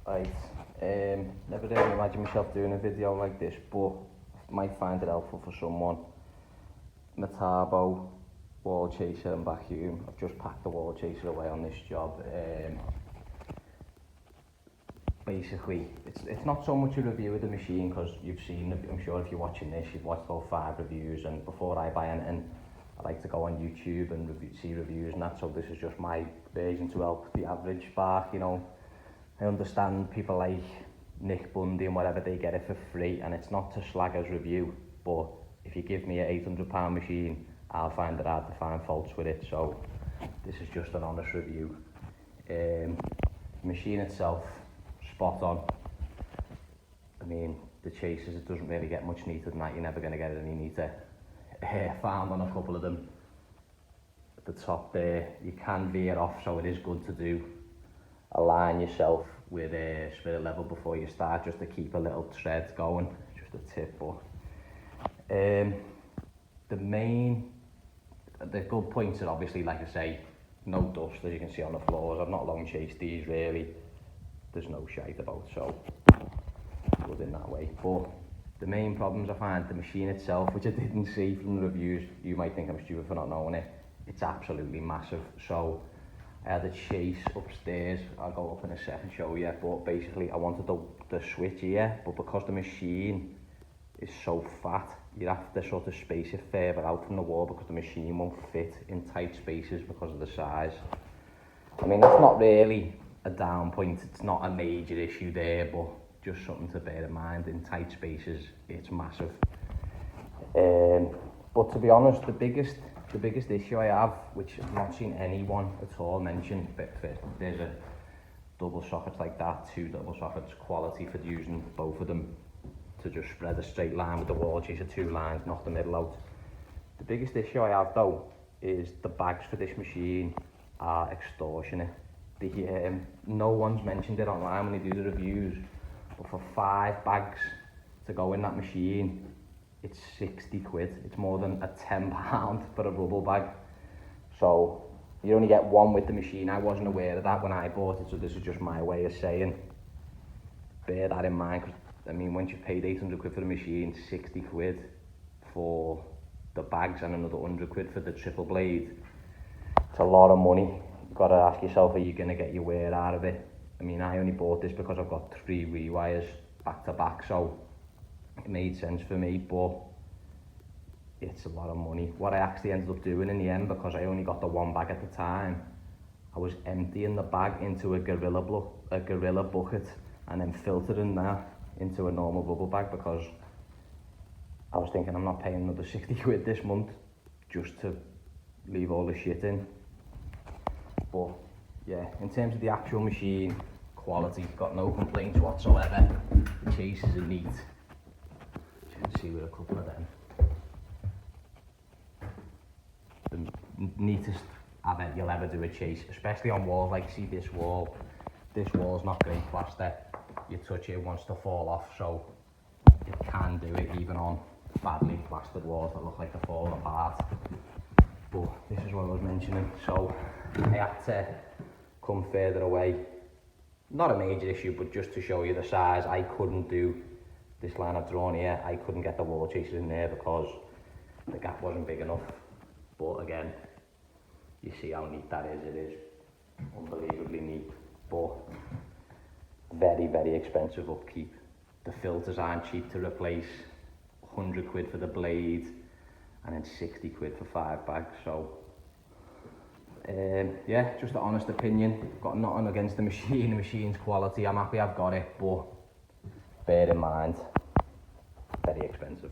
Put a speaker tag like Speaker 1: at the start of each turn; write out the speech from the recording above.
Speaker 1: Right, never really imagined myself doing a video like this, but might find it helpful for someone. Metabo wall chaser and vacuum. I've just packed the wall chaser away on this job. Basically, it's not so much a review of the machine because you've seen, I'm sure if you're watching this, you've watched all 5 reviews, and before I buy anything, I like to go on YouTube and see reviews and that, so this is just my version to help the average spark, you know. I understand people like Nick Bundy and whatever, they get it for free, and it's not to slag as review, but if you give me an £800 machine, I'll find it hard to find faults with it, so this is just an honest review. Machine itself, spot on. I mean, the chasers, it doesn't really get much neater than that. You're never going to get it any neater. Found on a couple of them at the top there. You can veer off, so it is good to do. Align yourself with spirit level before you start, just to keep a little tread going. Just a tip, but the good points are obviously, like I say, no dust as you can see on the floors. I've not long chased these really. There's no shite about, so good in that way. But the main problems I find, the machine itself, which I didn't see from the reviews, you might think I'm stupid for not knowing it, it's absolutely massive. So I had a chase upstairs, I'll go up in a second show you, but basically I wanted the switch here, but because the machine is so fat, you have to sort of space it further out from the wall because the machine won't fit in tight spaces because of the size. I mean, that's not really a down point, it's not a major issue there, but just something to bear in mind. In tight spaces, it's massive. But to be honest, the biggest issue I have, which I've not seen anyone at all mention, but there's a double sockets like that, 2 double sockets, quality for using both of them to just spread a straight line with the wall chaser, 2 lines, knock the middle out. The biggest issue I have though is the bags for this machine are extortionate. No one's mentioned it online when they do the reviews, but for 5 bags to go in that machine, it's 60 quid. It's more than a £10 for a rubble bag. So you only get 1 with the machine. I wasn't aware of that when I bought it, so this is just my way of saying, bear that in mind, because I mean, once you've paid 800 quid for the machine, 60 quid for the bags and another 100 quid for the triple blade, it's a lot of money. You've got to ask yourself, are you going to get your wear out of it? I mean, I only bought this because I've got 3 rewires back to back, so it made sense for me, but it's a lot of money. What I actually ended up doing in the end, because I only got the 1 bag at the time, I was emptying the bag into a gorilla bucket and then filtering that into a normal bubble bag, because I was thinking I'm not paying another 60 quid this month just to leave all the shit in. But yeah, in terms of the actual machine quality, got no complaints whatsoever. The chases are neat. You can see with a couple of them. The neatest I bet you'll ever do a chase, especially on walls. Like, see this wall. This wall's not great plaster. You touch it, it wants to fall off, so it can do it even on badly plastered walls that look like they're falling apart. But this is what I was mentioning, so I had to come further away. Not a major issue, but just to show you the size, I couldn't do this line I've drawn here. I couldn't get the wall chaser in there because the gap wasn't big enough. But again, you see how neat that is. It is unbelievably neat, but very, very expensive upkeep. The filters aren't cheap to replace. 100 quid for the blade, and then 60 quid for 5 bags. So yeah, just an honest opinion. Got nothing against the machine. The machine's quality, I'm happy I've got it, but bear in mind, very expensive.